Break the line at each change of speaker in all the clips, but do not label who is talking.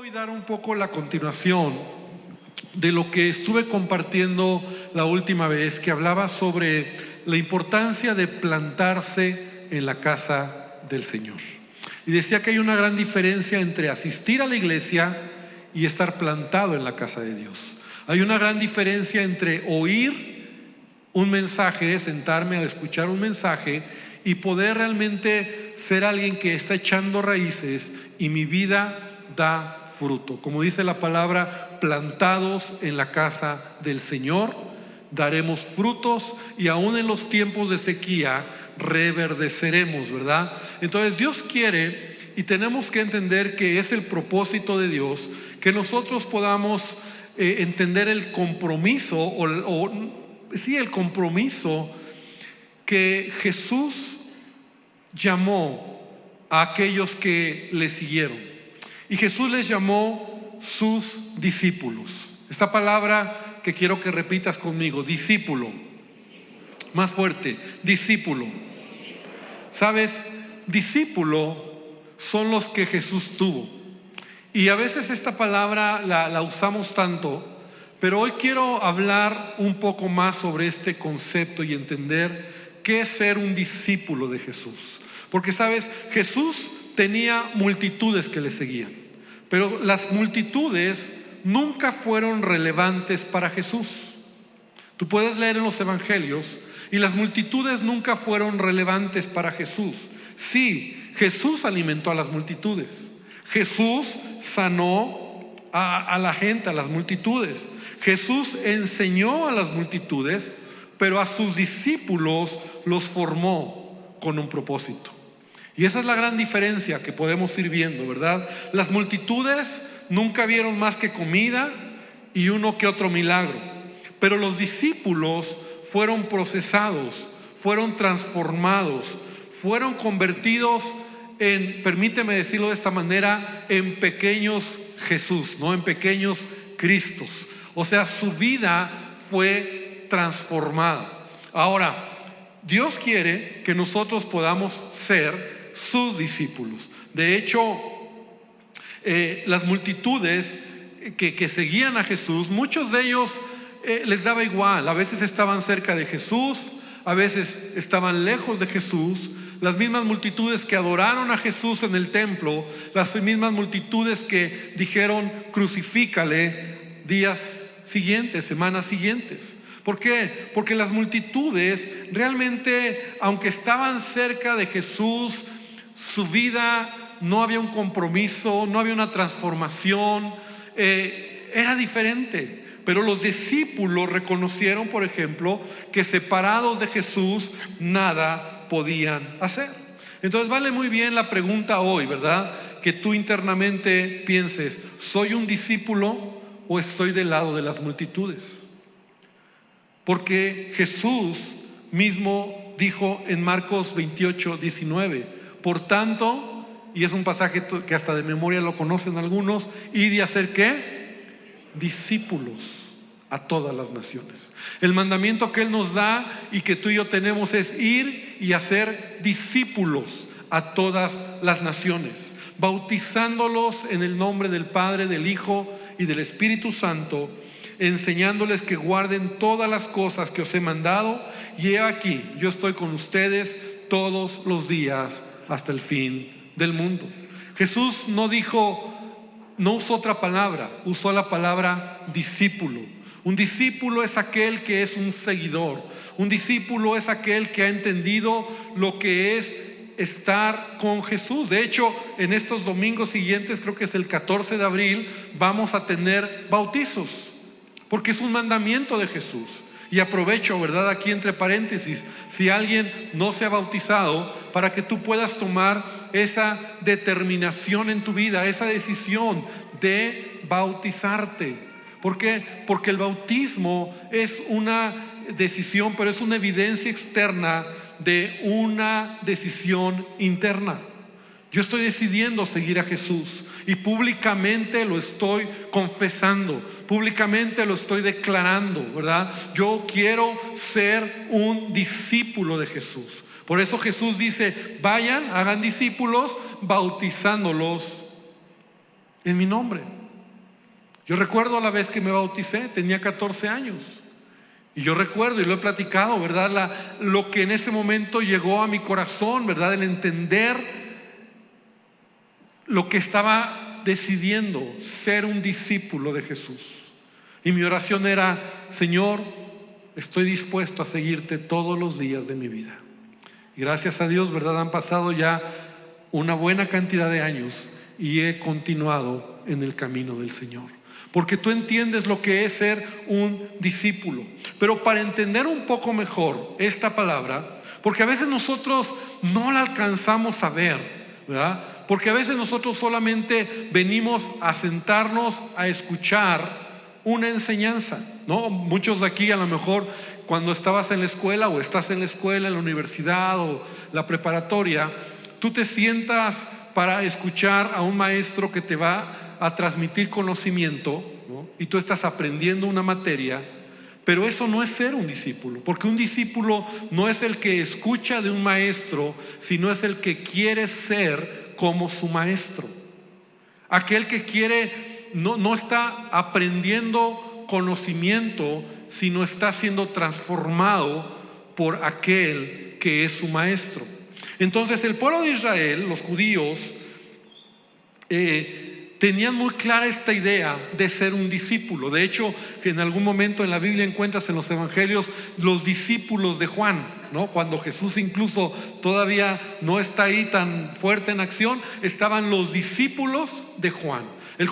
hoy dar un poco la continuación de lo que estuve compartiendo la última vez, que hablaba sobre la importancia de plantarse en la casa del Señor. Y decía que hay una gran diferencia entre asistir a la iglesia y estar plantado en la casa de Dios. Hay una gran diferencia entre oír un mensaje, sentarme a escuchar un mensaje y poder realmente ser alguien que está echando raíces y mi vida da fruto. Como dice la palabra, plantados en la casa del Señor, daremos frutos y aún en los tiempos de sequía reverdeceremos, ¿verdad? Entonces Dios quiere, y tenemos que entender que es el propósito de Dios, que nosotros podamos entender el compromiso el compromiso que Jesús llamó a aquellos que le siguieron. Y Jesús les llamó sus discípulos. Esta palabra que quiero que repitas conmigo: discípulo. Más fuerte: discípulo. ¿Sabes? Discípulo son los que Jesús tuvo. Y a veces esta palabra la usamos tanto, pero hoy quiero hablar un poco más sobre este concepto y entender qué es ser un discípulo de Jesús. Porque, ¿sabes? Jesús tenía multitudes que le seguían, pero las multitudes nunca fueron relevantes para Jesús. Tú puedes leer en los evangelios y las multitudes nunca fueron relevantes para Jesús. Sí, Jesús alimentó a las multitudes. Jesús sanó a la gente, a las multitudes. Jesús enseñó a las multitudes, pero a sus discípulos los formó con un propósito. Y esa es la gran diferencia que podemos ir viendo, ¿verdad? Las multitudes nunca vieron más que comida y uno que otro milagro, pero los discípulos fueron procesados, fueron transformados, fueron convertidos en, permíteme decirlo de esta manera, en pequeños Jesús, no en pequeños Cristos. O sea, su vida fue transformada. Ahora, Dios quiere que nosotros podamos ser sus discípulos. De hecho, las multitudes que seguían a Jesús, muchos de ellos les daba igual. A veces estaban cerca de Jesús, a veces estaban lejos de Jesús. Las mismas multitudes que adoraron a Jesús en el templo, las mismas multitudes que dijeron crucifícale días siguientes, semanas siguientes. ¿Por qué? Porque las multitudes realmente, aunque estaban cerca de Jesús, su vida no había un compromiso, no había una transformación, era diferente. Pero los discípulos reconocieron, por ejemplo, que separados de Jesús nada podían hacer. Entonces vale muy bien la pregunta hoy, ¿verdad? Que tú internamente pienses: ¿soy un discípulo o estoy del lado de las multitudes? Porque Jesús mismo dijo en Marcos 28:19, por tanto, y es un pasaje que hasta de memoria lo conocen algunos, id y hacer ¿qué? Discípulos a todas las naciones. El mandamiento que Él nos da y que tú y yo tenemos es ir y hacer discípulos a todas las naciones, bautizándolos en el nombre del Padre, del Hijo y del Espíritu Santo, enseñándoles que guarden todas las cosas que os he mandado, y he aquí, yo estoy con ustedes todos los días hasta el fin del mundo. Jesús no usó otra palabra, usó la palabra discípulo. Un discípulo es aquel que es un seguidor. Un discípulo es aquel que ha entendido lo que es estar con Jesús. De hecho, en estos domingos siguientes, creo que es el 14 de abril, vamos a tener bautizos, porque es un mandamiento de Jesús. Y aprovecho, ¿verdad?, aquí entre paréntesis, si alguien no se ha bautizado, para que tú puedas tomar esa determinación en tu vida, esa decisión de bautizarte. ¿Por qué? Porque el bautismo es una decisión, pero es una evidencia externa de una decisión interna. Yo estoy decidiendo seguir a Jesús y públicamente lo estoy confesando, públicamente lo estoy declarando, ¿verdad? Yo quiero ser un discípulo de Jesús. Por eso Jesús dice: vayan, hagan discípulos, bautizándolos en mi nombre. Yo recuerdo la vez que me bauticé, tenía 14 años. Y yo recuerdo, y lo he platicado, ¿verdad? Lo que en ese momento llegó a mi corazón, ¿verdad? El entender lo que estaba decidiendo, ser un discípulo de Jesús. Y mi oración era: Señor, estoy dispuesto a seguirte todos los días de mi vida. Y gracias a Dios, ¿verdad? Han pasado ya una buena cantidad de años y he continuado en el camino del Señor. Porque tú entiendes lo que es ser un discípulo. Pero para entender un poco mejor esta palabra, porque a veces nosotros no la alcanzamos a ver, ¿verdad? Porque a veces nosotros solamente venimos a sentarnos a escuchar una enseñanza, ¿no? Muchos de aquí, a lo mejor cuando estabas en la escuela o estás en la escuela, en la universidad o la preparatoria, tú te sientas para escuchar a un maestro que te va a transmitir conocimiento, ¿no? Y tú estás aprendiendo una materia. Pero eso no es ser un discípulo, porque un discípulo no es el que escucha de un maestro, sino es el que quiere ser como su maestro. Aquel que quiere, no está aprendiendo conocimiento, sino está siendo transformado por aquel que es su maestro. Entonces el pueblo de Israel, los judíos, tenían muy clara esta idea de ser un discípulo. De hecho, que en algún momento en la Biblia encuentras en los evangelios los discípulos de Juan, ¿no? Cuando Jesús incluso todavía no está ahí tan fuerte en acción, estaban los discípulos de Juan. El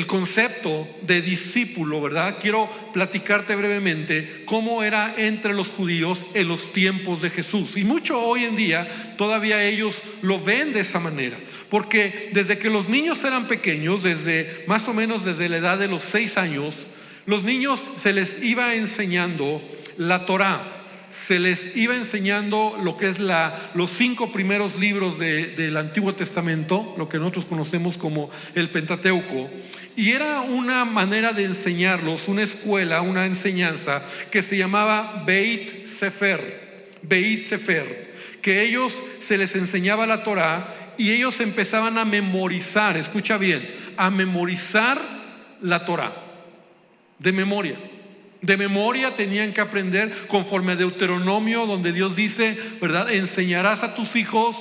concepto de discípulo, ¿verdad? Quiero platicarte brevemente cómo era entre los judíos en los tiempos de Jesús. Y mucho hoy en día todavía ellos lo ven de esa manera. Porque desde que los niños eran pequeños, más o menos desde la edad de los 6 años, los niños se les iba enseñando la Torá, se les iba enseñando lo que es los 5 primeros libros del Antiguo Testamento, lo que nosotros conocemos como el Pentateuco. Y era una manera de enseñarlos, una escuela, una enseñanza que se llamaba Beit Sefer, que ellos se les enseñaba la Torá. Y ellos empezaban a memorizar, escucha bien, a memorizar la Torá, de memoria. De memoria tenían que aprender conforme a Deuteronomio, donde Dios dice, ¿verdad? Enseñarás a tus hijos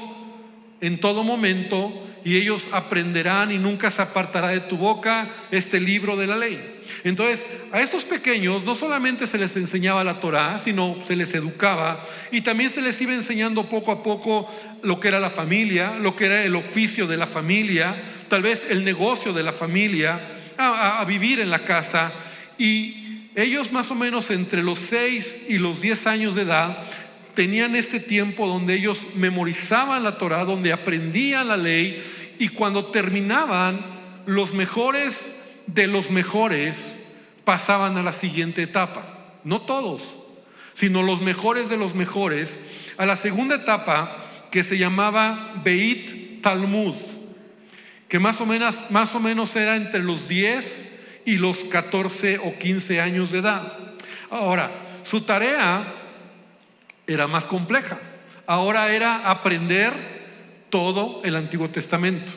en todo momento y ellos aprenderán y nunca se apartará de tu boca este libro de la ley. Entonces, a estos pequeños no solamente se les enseñaba la Torá, sino se les educaba y también se les iba enseñando poco a poco lo que era la familia, lo que era el oficio de la familia, tal vez el negocio de la familia, a vivir en la casa. Y ellos más o menos entre los 6 y los 10 años de edad tenían este tiempo donde ellos memorizaban la Torá, donde aprendían la ley, y cuando terminaban, los mejores de los mejores pasaban a la siguiente etapa. No todos, sino los mejores de los mejores a la segunda etapa, que se llamaba Beit Talmud, que más o menos era entre los 10 y los 14 o 15 años de edad. Ahora, su tarea era más compleja. Ahora era aprender todo el Antiguo Testamento,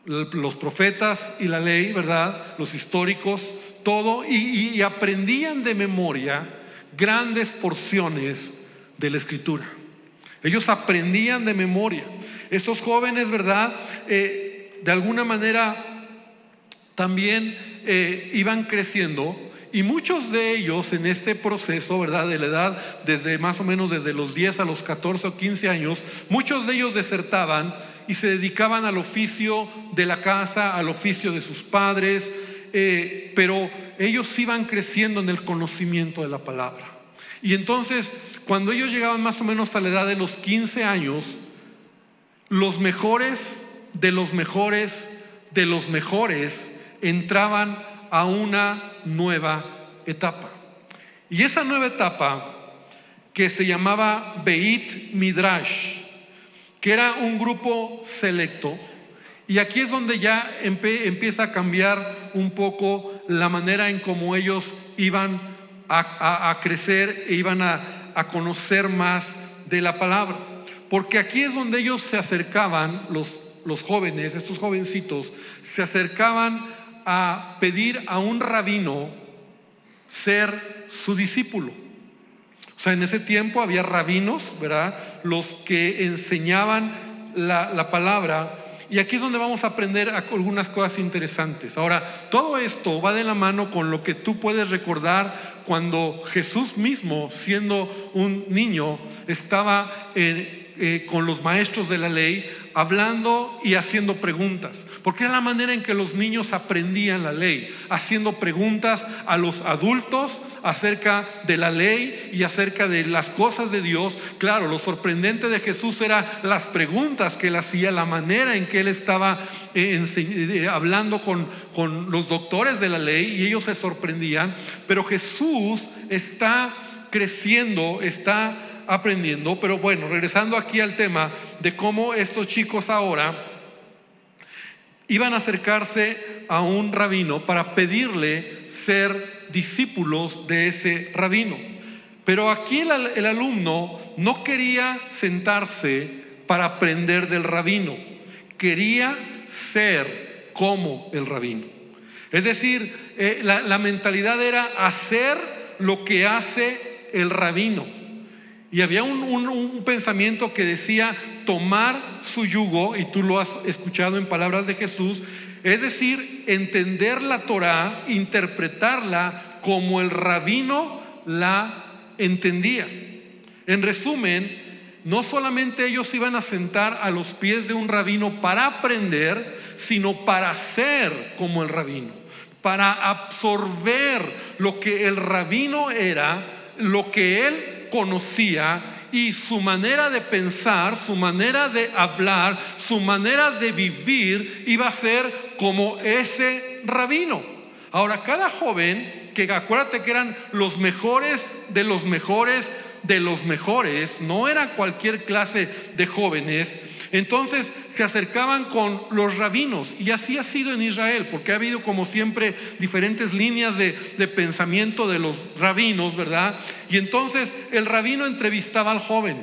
los profetas y la ley, ¿verdad? Los históricos, todo, y aprendían de memoria grandes porciones de la Escritura. Ellos aprendían de memoria. Estos jóvenes, ¿verdad? De alguna manera también iban creciendo, y muchos de ellos en este proceso, ¿verdad? De la edad, más o menos desde los 10 a los 14 o 15 años, muchos de ellos desertaban y se dedicaban al oficio de la casa, al oficio de sus padres, pero ellos iban creciendo en el conocimiento de la palabra. Y entonces, cuando ellos llegaban más o menos a la edad de los 15 años, los mejores de los mejores de los mejores entraban a una nueva etapa. Y esa nueva etapa, que se llamaba Beit Midrash, que era un grupo selecto, y aquí es donde ya empieza a cambiar un poco la manera en cómo ellos iban a crecer e iban a conocer más de la palabra. Porque aquí es donde ellos se acercaban, los jóvenes, estos jovencitos, se acercaban a pedir a un rabino ser su discípulo. O sea, en ese tiempo había rabinos, ¿verdad?, los que enseñaban la palabra. Y aquí es donde vamos a aprender algunas cosas interesantes. Ahora, todo esto va de la mano con lo que tú puedes recordar cuando Jesús mismo, siendo un niño, estaba con los maestros de la ley, hablando y haciendo preguntas. Porque era la manera en que los niños aprendían la ley, haciendo preguntas a los adultos acerca de la ley y acerca de las cosas de Dios. Claro, lo sorprendente de Jesús era las preguntas que él hacía, la manera en que él estaba hablando con los doctores de la ley, y ellos se sorprendían. Pero Jesús está creciendo, está aprendiendo. Pero bueno, regresando aquí al tema de cómo estos chicos ahora iban a acercarse a un rabino para pedirle ser discípulos de ese rabino. Pero aquí el alumno no quería sentarse para aprender del rabino, quería ser como el rabino. Es decir, la mentalidad era hacer lo que hace el rabino. Y había un pensamiento que decía tomar su yugo, y tú lo has escuchado en palabras de Jesús, es decir, entender la Torá, interpretarla como el rabino la entendía. En resumen, no solamente ellos iban a sentar a los pies de un rabino para aprender, sino para ser como el rabino, para absorber lo que el rabino era, lo que él conocía, y su manera de pensar, su manera de hablar, su manera de vivir iba a ser como ese rabino. Ahora, cada joven, que acuérdate que eran los mejores de los mejores de los mejores, no era cualquier clase de jóvenes, entonces se acercaban con los rabinos. Y así ha sido en Israel, porque ha habido, como siempre, diferentes líneas de pensamiento de los rabinos, ¿verdad? Y entonces el rabino entrevistaba al joven,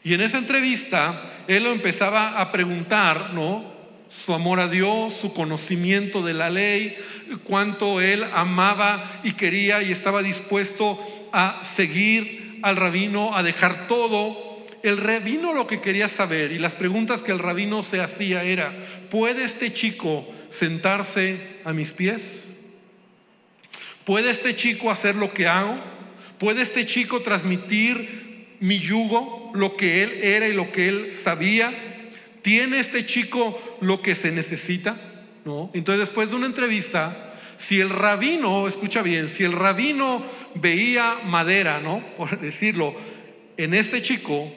y en esa entrevista él lo empezaba a preguntar, ¿no?, su amor a Dios, su conocimiento de la ley, cuánto él amaba y quería y estaba dispuesto a seguir al rabino, a dejar todo. El rabino lo que quería saber, y las preguntas que el rabino se hacía era: ¿puede este chico sentarse a mis pies? ¿Puede este chico hacer lo que hago? ¿Puede este chico transmitir mi yugo, lo que él era y lo que él sabía? ¿Tiene este chico lo que se necesita? ¿No? Entonces, después de una entrevista, si el rabino, escucha bien, si el rabino veía madera, ¿no?, por decirlo, en este chico,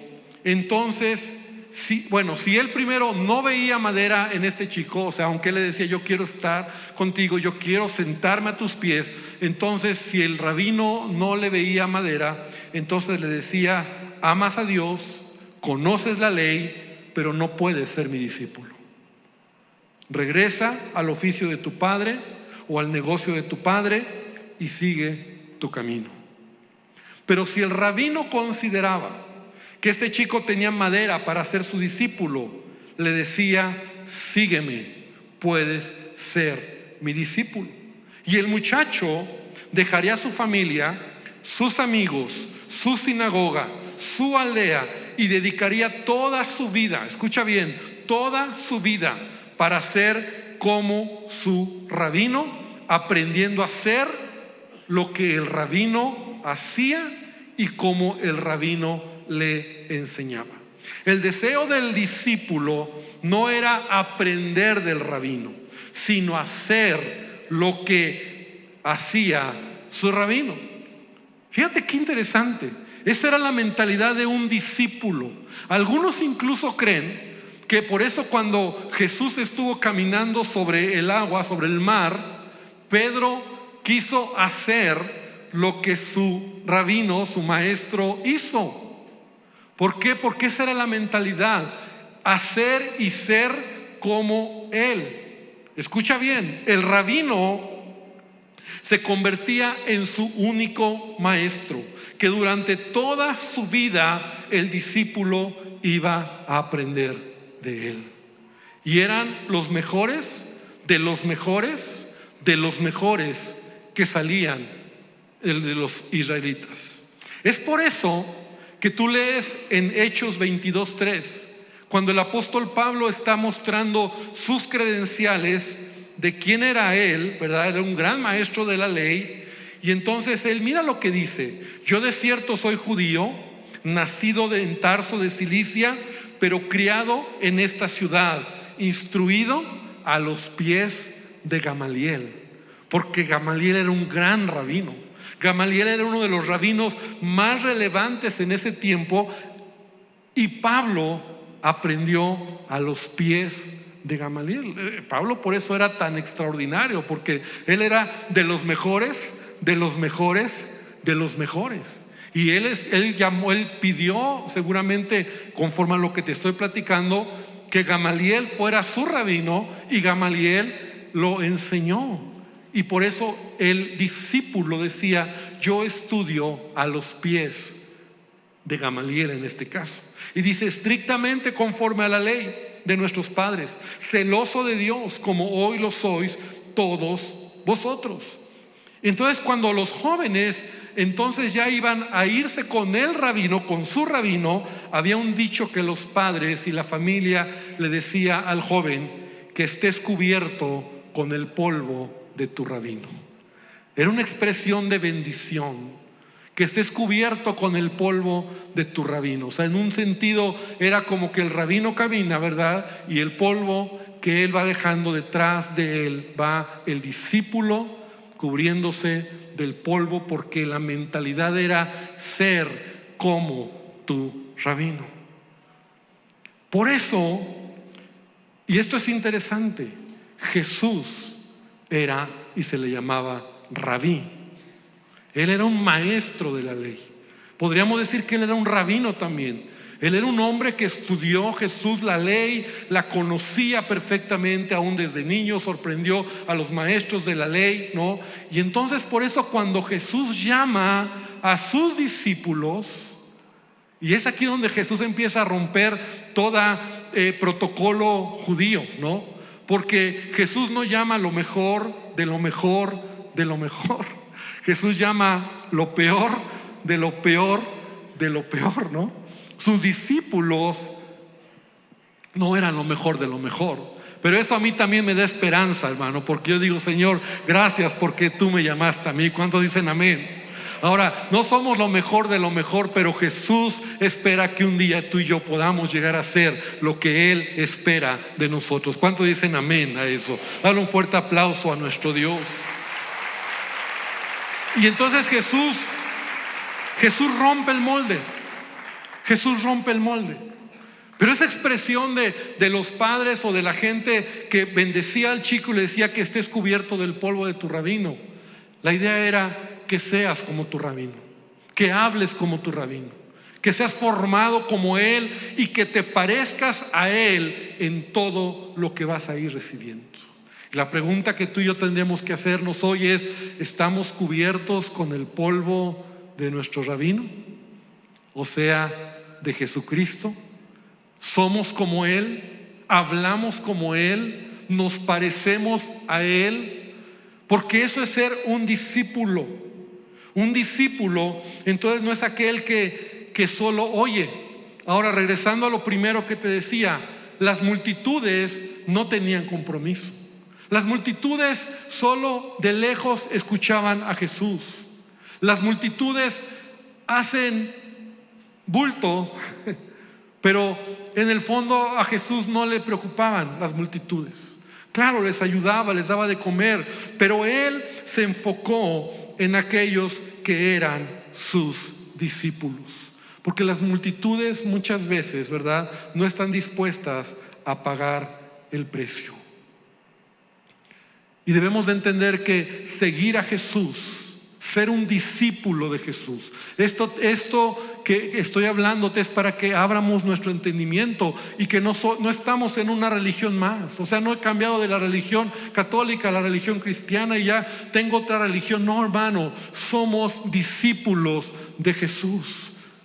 entonces, si él primero no veía madera en este chico, o sea, aunque él le decía: yo quiero estar contigo, yo quiero sentarme a tus pies, entonces si el rabino no le veía madera, entonces le decía: amas a Dios, conoces la ley, pero no puedes ser mi discípulo. Regresa al oficio de tu padre o al negocio de tu padre y sigue tu camino. Pero si el rabino consideraba que este chico tenía madera para ser su discípulo, le decía: sígueme, puedes ser mi discípulo. Y el muchacho dejaría su familia, sus amigos, su sinagoga, su aldea, y dedicaría toda su vida, escucha bien, toda su vida, para ser como su rabino, aprendiendo a hacer lo que el rabino hacía y como el rabino le enseñaba. El deseo del discípulo no era aprender del rabino, sino hacer lo que hacía su rabino. Fíjate qué interesante. Esa era la mentalidad de un discípulo. Algunos incluso creen que por eso cuando Jesús estuvo caminando sobre el agua, sobre el mar, Pedro quiso hacer lo que su rabino, su maestro, hizo. ¿Por qué? Porque esa era la mentalidad: hacer y ser como él. Escucha bien, el rabino se convertía en su único maestro, que durante toda su vida el discípulo iba a aprender de él. Y eran los mejores de los mejores de los mejores que salían de los israelitas. Es por eso que tú lees en Hechos 22:3, cuando el apóstol Pablo está mostrando sus credenciales de quién era él, ¿verdad? Era un gran maestro de la ley. Y entonces él, mira lo que dice: yo de cierto soy judío, nacido en Tarso de Cilicia, pero criado en esta ciudad, instruido a los pies de Gamaliel. Porque Gamaliel era un gran rabino. Gamaliel era uno de los rabinos más relevantes en ese tiempo, y Pablo aprendió a los pies de Gamaliel. Pablo por eso era tan extraordinario, porque él era de los mejores, de los mejores, de los mejores. Y él pidió, seguramente conforme a lo que te estoy platicando, que Gamaliel fuera su rabino, y Gamaliel lo enseñó. Y por eso el discípulo decía: yo estudio a los pies de Gamaliel en este caso. Y dice: estrictamente conforme a la ley de nuestros padres, celoso de Dios, como hoy lo sois todos vosotros. Entonces, cuando los jóvenes entonces ya iban a irse con el rabino, con su rabino, había un dicho que los padres y la familia le decía al joven: que estés cubierto con el polvo de tu rabino. Era una expresión de bendición, que estés cubierto con el polvo de tu rabino. O sea, en un sentido era como que el rabino camina, ¿verdad? Y el polvo que él va dejando detrás de él, va el discípulo cubriéndose del polvo, porque la mentalidad era ser como tu rabino. Por eso, y esto es interesante, Jesús era y se le llamaba rabí. Él era un maestro de la ley. Podríamos decir que él era un rabino también. Él era un hombre que estudió Jesús la ley, la conocía perfectamente, aún desde niño sorprendió a los maestros de la ley, ¿no? Y entonces por eso cuando Jesús llama a sus discípulos, y es aquí donde Jesús empieza a romper todo protocolo judío, ¿no? Porque Jesús no llama lo mejor de lo mejor de lo mejor. Jesús llama lo peor de lo peor de lo peor, ¿no? Sus discípulos no eran lo mejor de lo mejor. Pero eso a mí también me da esperanza, hermano, porque yo digo: Señor, gracias porque tú me llamaste a mí. ¿Cuántos dicen amén? Ahora, no somos lo mejor de lo mejor, pero Jesús espera que un día tú y yo podamos llegar a ser lo que Él espera de nosotros. ¿Cuántos dicen amén a eso? Dale un fuerte aplauso a nuestro Dios. Y entonces Jesús rompe el molde. Jesús rompe el molde. Pero esa expresión de los padres o de la gente que bendecía al chico y le decía: que estés cubierto del polvo de tu rabino, la idea era que seas como tu rabino, que hables como tu rabino, que seas formado como él y que te parezcas a él en todo lo que vas a ir recibiendo. La pregunta que tú y yo tendríamos que hacernos hoy es: ¿estamos cubiertos con el polvo de nuestro rabino? O sea, de Jesucristo. ¿Somos como Él? ¿Hablamos como Él? ¿Nos parecemos a Él? Porque eso es ser un discípulo. Un discípulo entonces no es aquel que solo oye. Ahora, regresando a lo primero que te decía, las multitudes no tenían compromiso. Las multitudes solo de lejos escuchaban a Jesús. Las multitudes hacen bulto, pero en el fondo a Jesús no le preocupaban las multitudes. Claro, les ayudaba, les daba de comer, pero Él se enfocó en aquellos que eran sus discípulos. Porque las multitudes muchas veces, ¿verdad?, no están dispuestas a pagar el precio. Y debemos de entender que seguir a Jesús, ser un discípulo de Jesús, esto que estoy hablándote es para que abramos nuestro entendimiento y que no estamos en una religión más. O sea, no he cambiado de la religión católica a la religión cristiana y ya tengo otra religión. No, hermano, somos discípulos de Jesús.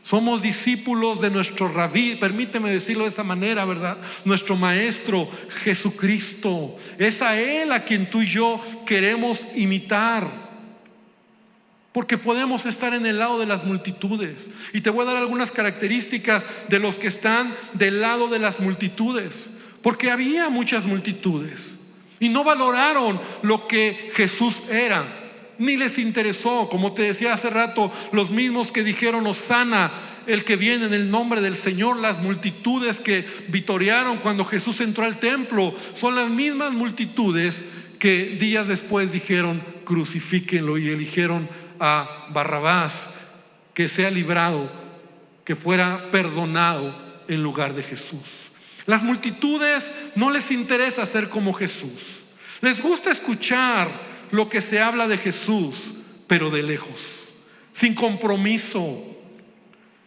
Somos discípulos de nuestro rabí, permíteme decirlo de esa manera, ¿verdad? Nuestro maestro Jesucristo. Es a Él a quien tú y yo queremos imitar. Porque podemos estar en el lado de las multitudes. Y te voy a dar algunas características de los que están del lado de las multitudes. Porque había muchas multitudes y no valoraron lo que Jesús era. Ni les interesó, como te decía hace rato, los mismos que dijeron Hosana, el que viene en el nombre del Señor. Las multitudes que vitorearon cuando Jesús entró al templo son las mismas multitudes que días después dijeron crucifíquenlo, y eligieron a Barrabás, que sea librado, que fuera perdonado en lugar de Jesús. Las multitudes no les interesa ser como Jesús. Les gusta escuchar lo que se habla de Jesús, pero de lejos, sin compromiso.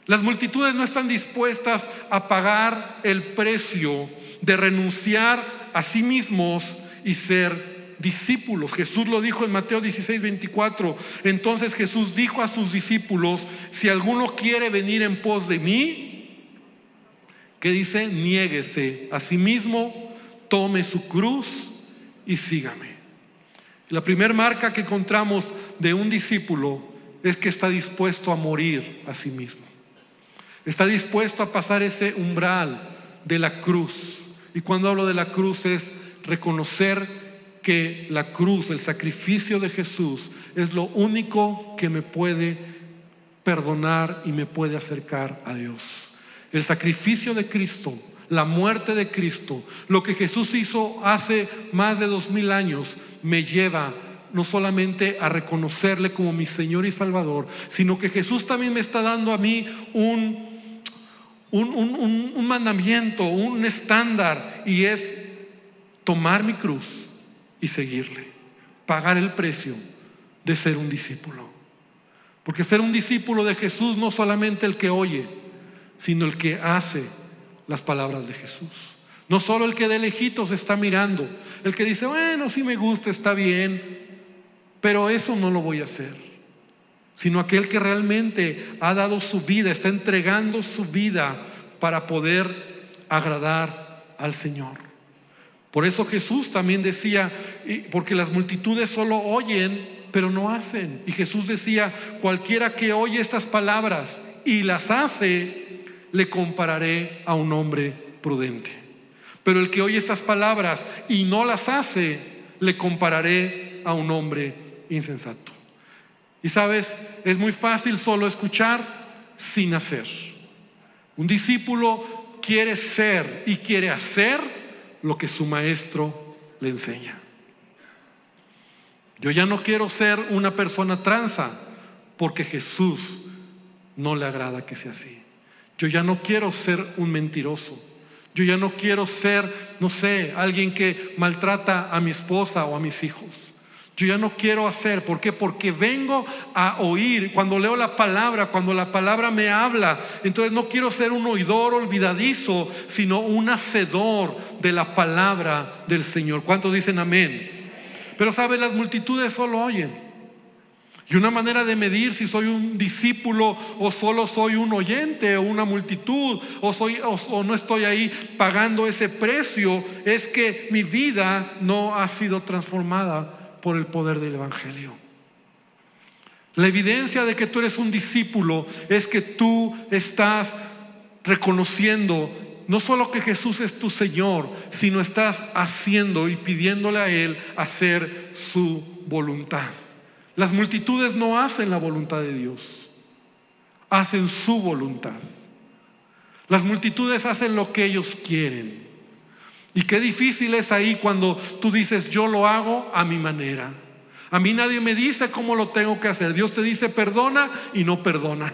Las multitudes no están dispuestas a pagar el precio de renunciar a sí mismos y ser discípulos. Jesús lo dijo en Mateo 16:24. Entonces Jesús dijo a sus discípulos: si alguno quiere venir en pos de mí, ¿qué dice? Niéguese a sí mismo, tome su cruz y sígame. La primera marca que encontramos de un discípulo es que está dispuesto a morir a sí mismo. Está dispuesto a pasar ese umbral de la cruz. Y cuando hablo de la cruz es reconocer que la cruz, el sacrificio de Jesús, es lo único que me puede perdonar y me puede acercar a Dios. El sacrificio de Cristo, la muerte de Cristo, lo que Jesús hizo hace más de 2000 años, me lleva no solamente a reconocerle como mi Señor y Salvador, sino que Jesús también me está dando a mí un mandamiento, un estándar, y es tomar mi cruz y seguirle, pagar el precio de ser un discípulo. Porque ser un discípulo de Jesús no solamente el que oye, sino el que hace las palabras de Jesús. No solo el que de lejitos está mirando, el que dice, bueno, sí me gusta, está bien, pero eso no lo voy a hacer. Sino aquel que realmente ha dado su vida, está entregando su vida para poder agradar al Señor. Por eso Jesús también decía, porque las multitudes solo oyen, pero no hacen. Y Jesús decía, cualquiera que oye estas palabras y las hace, le compararé a un hombre prudente. Pero el que oye estas palabras y no las hace, le compararé a un hombre insensato. Y sabes, es muy fácil solo escuchar sin hacer. Un discípulo quiere ser y quiere hacer lo que su maestro le enseña. Yo ya no quiero ser una persona tranza, porque Jesús no le agrada que sea así. Yo ya no quiero ser un mentiroso. Yo ya no quiero ser, no sé, alguien que maltrata a mi esposa o a mis hijos. Yo ya no quiero hacer, ¿por qué? Porque vengo a oír, cuando leo la palabra, cuando la palabra me habla, entonces no quiero ser un oidor olvidadizo, sino un hacedor de la palabra del Señor. ¿Cuántos dicen amén? Pero sabes, las multitudes solo oyen. Y una manera de medir si soy un discípulo o solo soy un oyente o una multitud o no estoy ahí pagando ese precio, es que mi vida no ha sido transformada por el poder del Evangelio. La evidencia de que tú eres un discípulo es que tú estás reconociendo no solo que Jesús es tu Señor, sino estás haciendo y pidiéndole a Él hacer su voluntad. Las multitudes no hacen la voluntad de Dios, hacen su voluntad. Las multitudes hacen lo que ellos quieren. Y qué difícil es ahí cuando tú dices, yo lo hago a mi manera. A mí nadie me dice cómo lo tengo que hacer. Dios te dice perdona y no perdonas.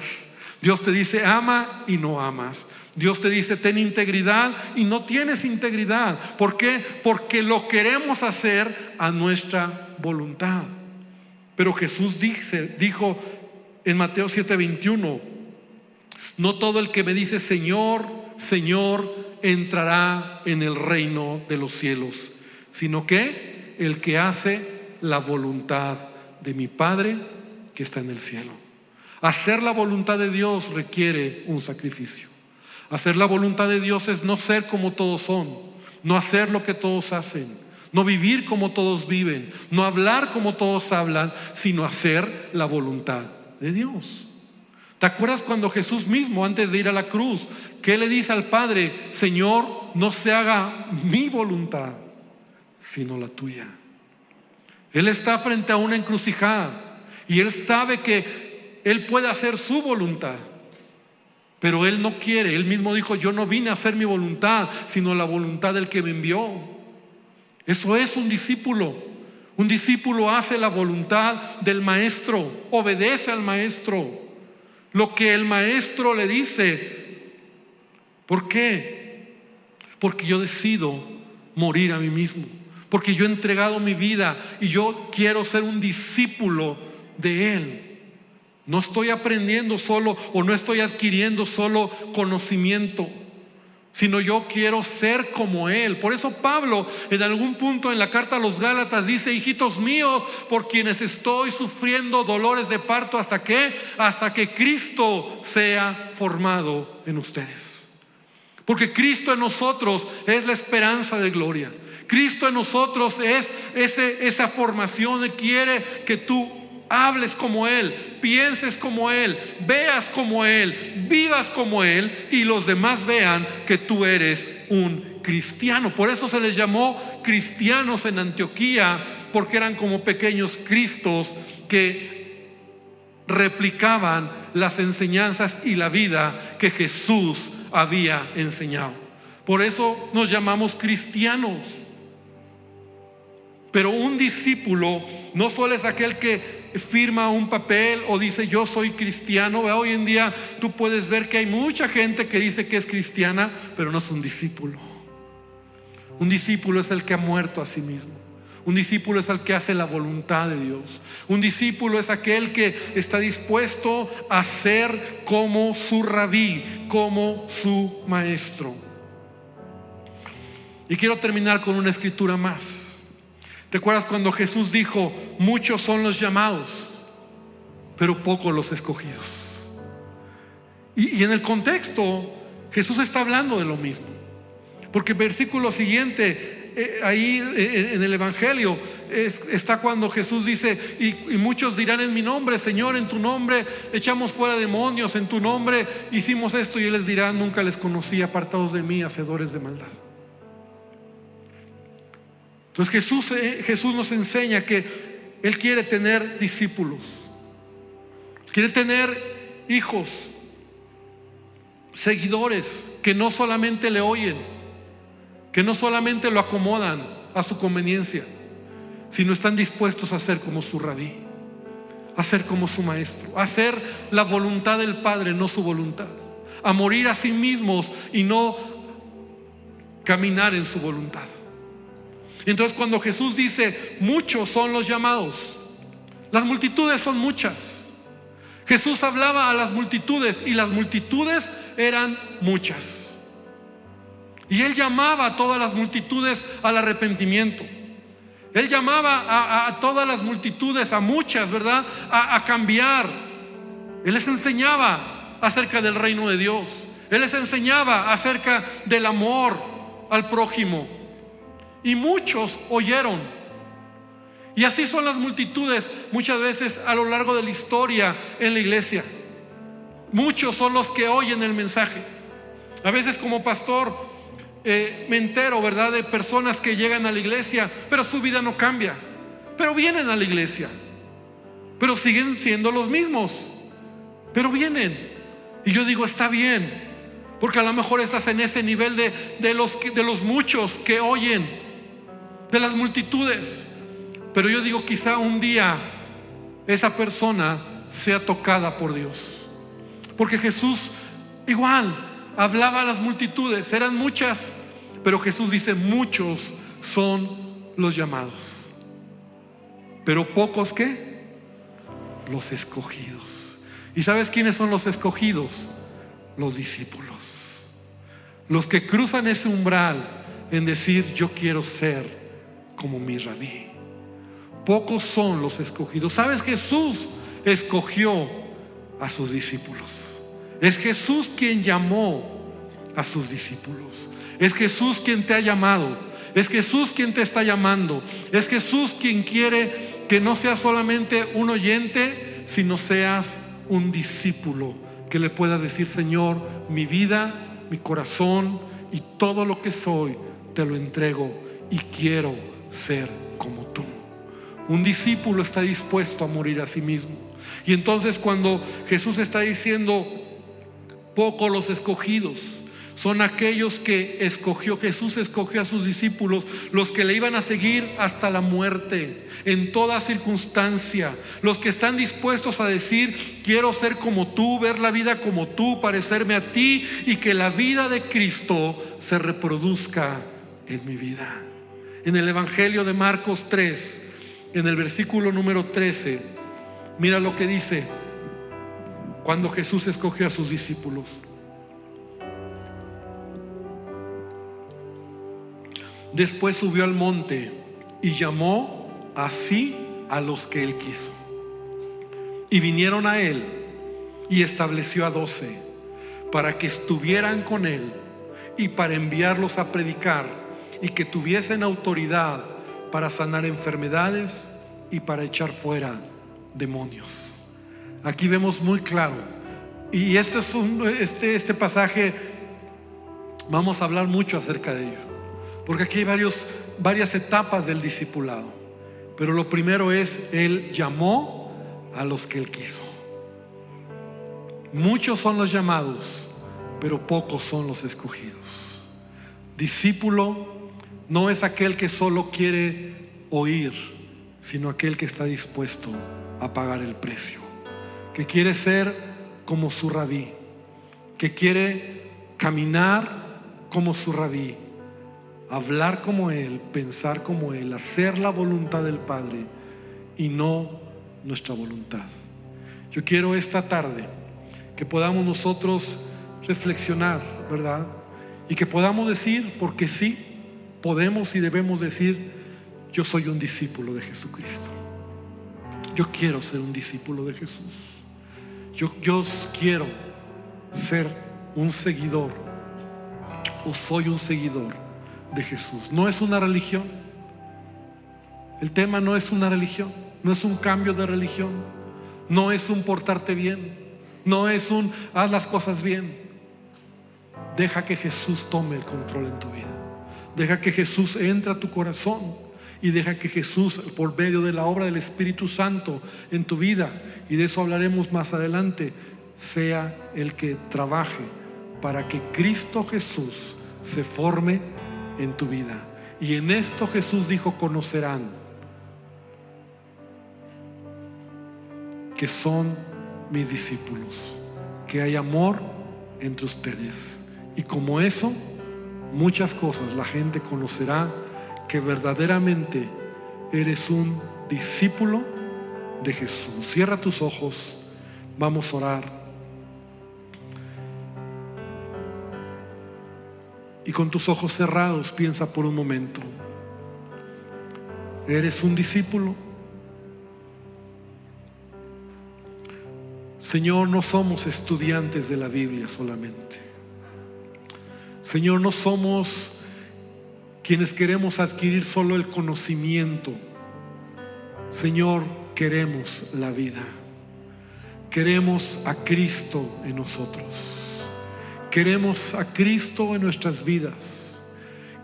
Dios te dice ama y no amas. Dios te dice ten integridad y no tienes integridad. ¿Por qué? Porque lo queremos hacer a nuestra voluntad. Pero Jesús dijo en Mateo 7:21, no todo el que me dice Señor, Señor, entrará en el reino de los cielos, sino que el que hace la voluntad de mi Padre que está en el cielo. Hacer la voluntad de Dios requiere un sacrificio. Hacer la voluntad de Dios es no ser como todos son, no hacer lo que todos hacen, no vivir como todos viven, no hablar como todos hablan, sino hacer la voluntad de Dios. ¿Te acuerdas cuando Jesús mismo, antes de ir a la cruz, qué le dice al Padre? Señor, no se haga mi voluntad, sino la tuya. Él está frente a una encrucijada y Él sabe que Él puede hacer su voluntad, pero Él no quiere. Él mismo dijo: yo no vine a hacer mi voluntad, sino la voluntad del que me envió. Eso es un discípulo. Un discípulo hace la voluntad del maestro, obedece al maestro, lo que el maestro le dice. ¿Por qué? Porque yo decido morir a mí mismo, porque yo he entregado mi vida y yo quiero ser un discípulo de Él. No estoy aprendiendo solo, o no estoy adquiriendo solo conocimiento, sino yo quiero ser como Él. Por eso Pablo en algún punto en la carta a los Gálatas dice: hijitos míos, por quienes estoy sufriendo dolores de parto, ¿hasta qué? Hasta que Cristo sea formado en ustedes. Porque Cristo en nosotros es la esperanza de gloria. Cristo en nosotros es esa formación que quiere que tú hables como Él, pienses como Él, veas como Él, vivas como Él, y los demás vean que tú eres un cristiano. Por eso se les llamó cristianos en Antioquía, porque eran como pequeños Cristos que replicaban las enseñanzas y la vida que Jesús había enseñado. Por eso nos llamamos cristianos. Pero un discípulo no solo es aquel que firma un papel o dice: yo soy cristiano. Hoy en día tú puedes ver que hay mucha gente que dice que es cristiana, pero no es un discípulo. Un discípulo es el que ha muerto a sí mismo. Un discípulo es el que hace la voluntad de Dios. Un discípulo es aquel que está dispuesto a ser como su rabí, como su maestro. Y quiero terminar con una escritura más. ¿Te acuerdas cuando Jesús dijo: muchos son los llamados, pero pocos los escogidos? Y en el contexto Jesús está hablando de lo mismo, porque el versículo siguiente, ahí en el Evangelio, está cuando Jesús dice: y muchos dirán en mi nombre: Señor, en tu nombre echamos fuera demonios, en tu nombre hicimos esto. Y Él les dirá: nunca les conocí, apartados de mí, hacedores de maldad. Entonces Jesús nos enseña que Él quiere tener discípulos, quiere tener hijos, seguidores que no solamente le oyen, que no solamente lo acomodan a su conveniencia, sino están dispuestos a ser como su rabí, a ser como su maestro, a hacer la voluntad del Padre, no su voluntad, a morir a sí mismos y no caminar en su voluntad. Entonces, cuando Jesús dice: muchos son los llamados, las multitudes son muchas. Jesús hablaba a las multitudes y las multitudes eran muchas. Y Él llamaba a todas las multitudes al arrepentimiento. Él llamaba a todas las multitudes, a muchas, ¿verdad?, a cambiar. Él les enseñaba acerca del reino de Dios. Él les enseñaba acerca del amor al prójimo. Y muchos oyeron. Y así son las multitudes muchas veces a lo largo de la historia en la iglesia. Muchos son los que oyen el mensaje. A veces como pastor me entero, ¿verdad?, de personas que llegan a la iglesia, pero su vida no cambia. Pero vienen a la iglesia, pero siguen siendo los mismos, pero vienen. Y yo digo: está bien, porque a lo mejor estás en ese nivel de los muchos que oyen, de las multitudes. Pero yo digo: quizá un día esa persona sea tocada por Dios, porque Jesús igual hablaba a las multitudes, eran muchas, pero Jesús dice: muchos son los llamados, pero pocos, ¿qué? Los escogidos. ¿Y sabes quiénes son los escogidos? Los discípulos, los que cruzan ese umbral en decir: yo quiero ser como mi rabí. Pocos son los escogidos. ¿Sabes? Jesús escogió a sus discípulos. Es Jesús quien llamó a sus discípulos. Es Jesús quien te ha llamado. Es Jesús quien te está llamando. Es Jesús quien quiere que no seas solamente un oyente, sino seas un discípulo, que le puedas decir: Señor, mi vida, mi corazón y todo lo que soy te lo entrego y quiero ser como tú. Un discípulo está dispuesto a morir a sí mismo. Y entonces, cuando Jesús está diciendo pocos los escogidos, son aquellos que escogió. Jesús escogió a sus discípulos, los que le iban a seguir hasta la muerte, en toda circunstancia, los que están dispuestos a decir: quiero ser como tú, ver la vida como tú, parecerme a ti, y que la vida de Cristo se reproduzca en mi vida. En el Evangelio de Marcos 3, en el versículo número 13, mira lo que dice cuando Jesús escogió a sus discípulos. Después subió al monte y llamó así a los que él quiso. Y vinieron a él y estableció a 12 para que estuvieran con él y para enviarlos a predicar, y que tuviesen autoridad para sanar enfermedades y para echar fuera demonios. Aquí vemos muy claro, y este pasaje vamos a hablar mucho acerca de ello, porque aquí hay varias etapas del discipulado. Pero lo primero es: él llamó a los que él quiso. Muchos son los llamados, pero pocos son los escogidos. Discípulo no es aquel que solo quiere oír, sino aquel que está dispuesto a pagar el precio, que quiere ser como su rabí, que quiere caminar como su rabí, hablar como él, pensar como él, hacer la voluntad del Padre y no nuestra voluntad. Yo quiero esta tarde que podamos nosotros reflexionar, ¿verdad? Y que podamos decir, porque sí, podemos y debemos decir: yo soy un discípulo de Jesucristo. Yo quiero ser un discípulo de Jesús. Yo quiero ser un seguidor, o soy un seguidor de Jesús. No es una religión. El tema no es una religión, no es un cambio de religión, no es un portarte bien, no es un haz las cosas bien. Deja que Jesús tome el control en tu vida. Deja que Jesús entre a tu corazón, y deja que Jesús, por medio de la obra del Espíritu Santo en tu vida, y de eso hablaremos más adelante, sea el que trabaje para que Cristo Jesús se forme en tu vida. Y en esto Jesús dijo: conocerán que son mis discípulos, que hay amor entre ustedes. Y como eso, muchas cosas la gente conocerá que verdaderamente eres un discípulo de Jesús. Cierra tus ojos, vamos a orar. Y con tus ojos cerrados, piensa por un momento: ¿eres un discípulo? Señor, no somos estudiantes de la Biblia solamente. Señor, no somos quienes queremos adquirir solo el conocimiento. Señor, queremos la vida. Queremos a Cristo en nosotros. Queremos a Cristo en nuestras vidas.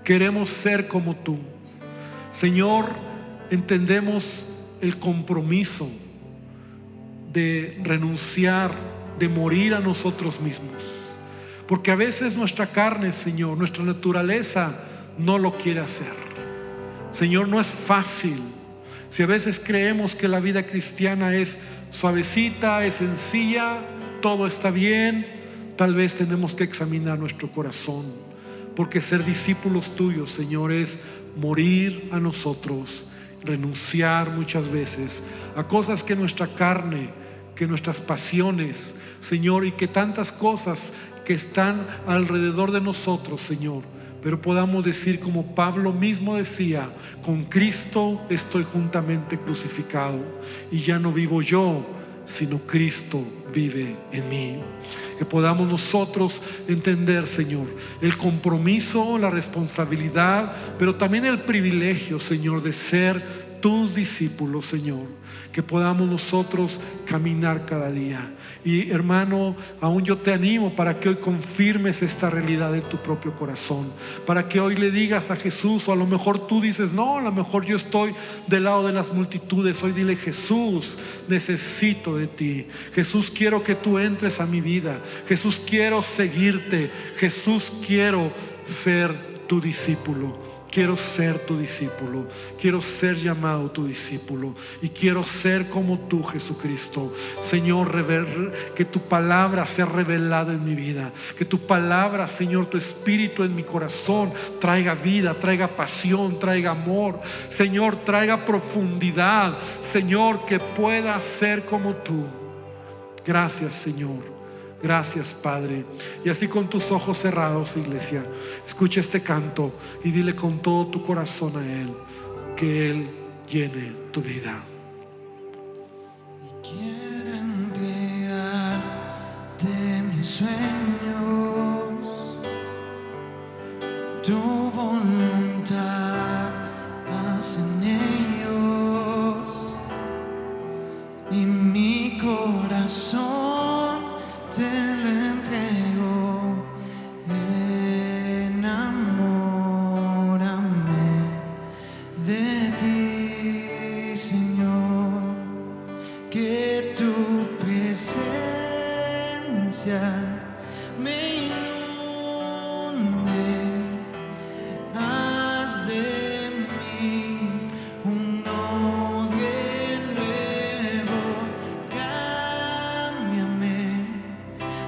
Queremos ser como tú. Señor, entendemos el compromiso de renunciar, de morir a nosotros mismos. Porque a veces nuestra carne, Señor, nuestra naturaleza no lo quiere hacer. Señor, no es fácil. Si a veces creemos que la vida cristiana es suavecita, es sencilla, todo está bien, tal vez tenemos que examinar nuestro corazón. Porque ser discípulos tuyos, Señor, es morir a nosotros, renunciar muchas veces a cosas que nuestra carne, que nuestras pasiones, Señor, y que tantas cosas que están alrededor de nosotros, Señor, pero podamos decir como Pablo mismo decía: con Cristo estoy juntamente crucificado, y ya no vivo yo, sino Cristo vive en mí. Que podamos nosotros entender, Señor, el compromiso, la responsabilidad, pero también el privilegio, Señor, de ser tus discípulos, Señor. Que podamos nosotros caminar cada día. Y hermano, aún yo te animo para que hoy confirmes esta realidad en tu propio corazón, para que hoy le digas a Jesús, o a lo mejor tú dices, no, a lo mejor yo estoy del lado de las multitudes. Hoy dile: Jesús, necesito de ti. Jesús, quiero que tú entres a mi vida. Jesús, quiero seguirte. Jesús, quiero ser tu discípulo. Quiero ser tu discípulo, quiero ser llamado tu discípulo y quiero ser como tú, Jesucristo. Señor, que tu palabra sea revelada en mi vida, que tu palabra, Señor, tu espíritu en mi corazón traiga vida, traiga pasión, traiga amor, Señor, traiga profundidad, Señor, que pueda ser como tú. Gracias, Señor. Gracias, Padre. Y así, con tus ojos cerrados, iglesia, escucha este canto y dile con todo tu corazón a Él que Él llene tu vida.
Quiero entregarte mis sueños, tu voluntad haz en ellos, y mi corazón te lo entrego. Enamórame de ti, Señor, que tu presencia me inunde. Haz de mí uno de nuevo, cámbiame,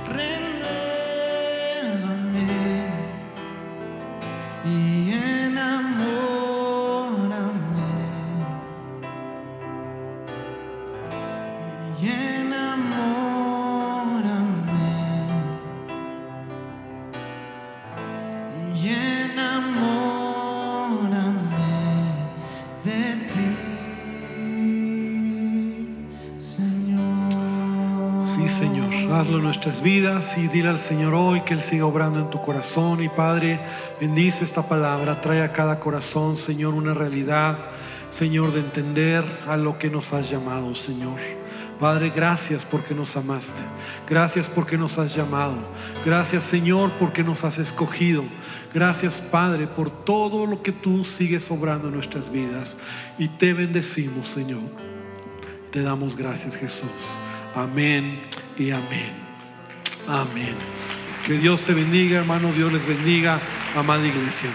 renuévame y enamórame, y enamórame, y enamórame de ti, Señor.
Sí, Señor, hazlo en nuestras vidas y dile al Señor hoy que Él siga obrando en tu corazón. Y Padre, bendice esta palabra, trae a cada corazón, Señor, una realidad, Señor, de entender a lo que nos has llamado, Señor. Padre, gracias porque nos amaste, gracias porque nos has llamado, gracias, Señor, porque nos has escogido. Gracias, Padre, por todo lo que tú sigues obrando en nuestras vidas, y te bendecimos, Señor. Te damos gracias, Jesús. Amén y amén. Amén. Que Dios te bendiga, hermano. Dios les bendiga, amada iglesia.